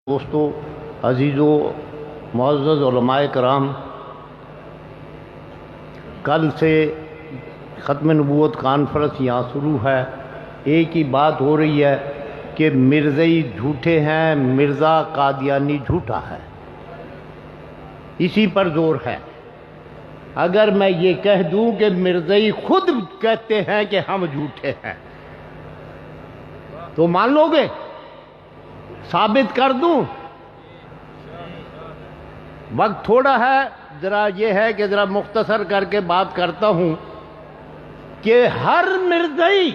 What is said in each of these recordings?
دوستو، عزیزو، معزز علماء کرام، کل سے ختم نبوت کانفرنس یہاں شروع ہے۔ ایک ہی بات ہو رہی ہے کہ مرزائی جھوٹے ہیں، مرزا قادیانی جھوٹا ہے، اسی پر زور ہے۔ اگر میں یہ کہہ دوں کہ مرزائی خود کہتے ہیں کہ ہم جھوٹے ہیں تو مان لو گے؟ ثابت کر دوں؟ وقت تھوڑا ہے، ذرا یہ ہے کہ ذرا مختصر کر کے بات کرتا ہوں کہ ہر مرزائی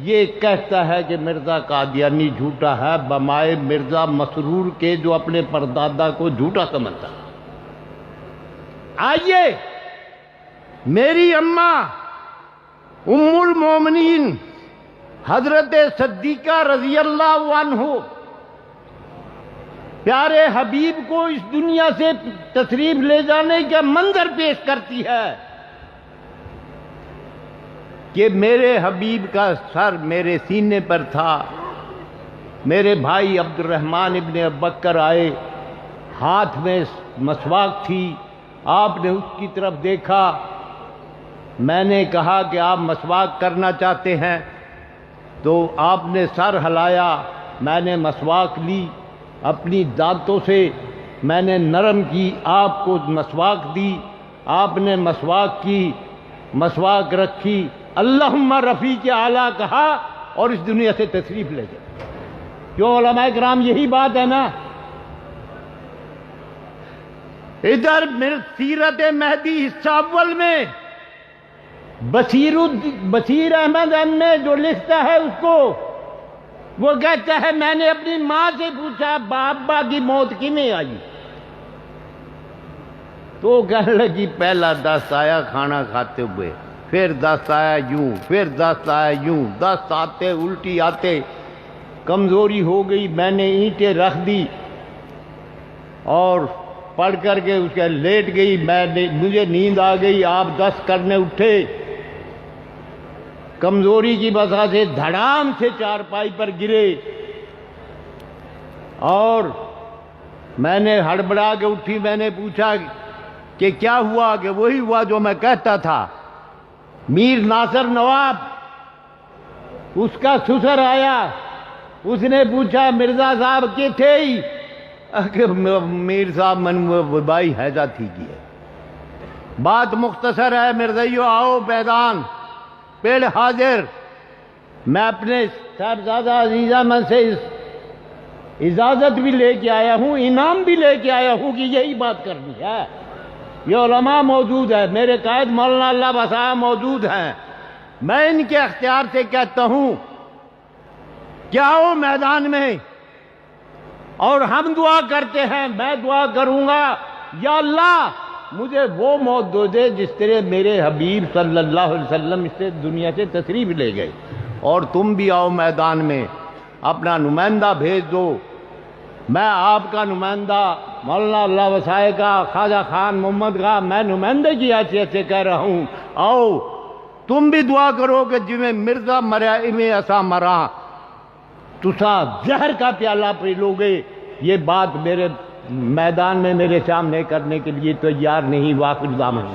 یہ کہتا ہے کہ مرزا قادیانی جھوٹا ہے، بمائے مرزا مسرور کے جو اپنے پردادا کو جھوٹا سمجھتا۔ آئیے، میری اماں ام المومنین حضرت صدیقہ رضی اللہ عنہ پیارے حبیب کو اس دنیا سے تشریف لے جانے کا منظر پیش کرتی ہے کہ میرے حبیب کا سر میرے سینے پر تھا، میرے بھائی عبد الرحمن ابن ابوبکر آئے، ہاتھ میں مسواک تھی، آپ نے اس کی طرف دیکھا، میں نے کہا کہ آپ مسواک کرنا چاہتے ہیں، تو آپ نے سر ہلایا، میں نے مسواک لی، اپنی دانتوں سے میں نے نرم کی، آپ کو مسواک دی، آپ نے مسواک کی، مسواک رکھی، اللہم رفیق اعلیٰ کہا اور اس دنیا سے تشریف لے گئے۔ کیوں علماء کرام یہی بات ہے نا؟ ادھر سیرت مہدی حصہ اول میں بشیر احمد ایم اے جو لکھتا ہے اس کو وہ کہتا ہے میں نے اپنی ماں سے پوچھا ابا کی موت کیویں آئی؟ تو کہنے لگی پہلا دست آیا کھانا کھاتے ہوئے، پھر دست آیا یوں، پھر دست آیا یوں، دست آتے الٹی آتے، کمزوری ہو گئی، میں نے اینٹیں رکھ دی اور پڑھ کر کے اس کے لیٹ گئی، مجھے نیند آ گئی، آپ دست کرنے اٹھے، کمزوری کی وجہ سے دھڑام سے چارپائی پر گرے، اور میں نے ہڑبڑا کے اٹھی، میں نے پوچھا کہ کیا ہوا؟ کہ وہی ہوا جو میں کہتا تھا۔ میر ناصر نواب اس کا سسر آیا، اس نے پوچھا مرزا صاحب کے تھے ہی؟ کہ میر صاحب من وبائی حیضہ تھی کی ہے۔ بات مختصر ہے مرزائیو، آؤ میدان، پیڑ حاضر۔ میں اپنے صاحبزادہ عزیزہ من سے اجازت بھی لے کے آیا ہوں، انعام بھی لے کے آیا ہوں کہ یہی بات کرنی ہے۔ یہ علماء موجود ہے، میرے قائد مولانا اللہ بسا موجود ہیں، میں ان کے اختیار سے کہتا ہوں کہ آؤ میدان میں، اور ہم دعا کرتے ہیں، میں دعا کروں گا یا اللہ مجھے وہ موت دو دے جس طرح میرے حبیب صلی اللہ علیہ وسلم اس سے دنیا سے تشریف لے گئے۔ اور تم بھی آؤ میدان میں، اپنا نمائندہ بھیج دو، میں آپ کا نمائندہ مولانا اللہ وسائے کا، خواجہ خان محمد کا، میں نمائندے کی حیثیت سے کہہ رہا ہوں، آؤ تم بھی دعا کرو کہ جویں مرزا مریا ایویں اساں مراں، تساں زہر کا پیالہ پی لو گے۔ یہ بات میرے میدان میں میرے سامنے کرنے کے لیے تیار نہیں، واقف دامن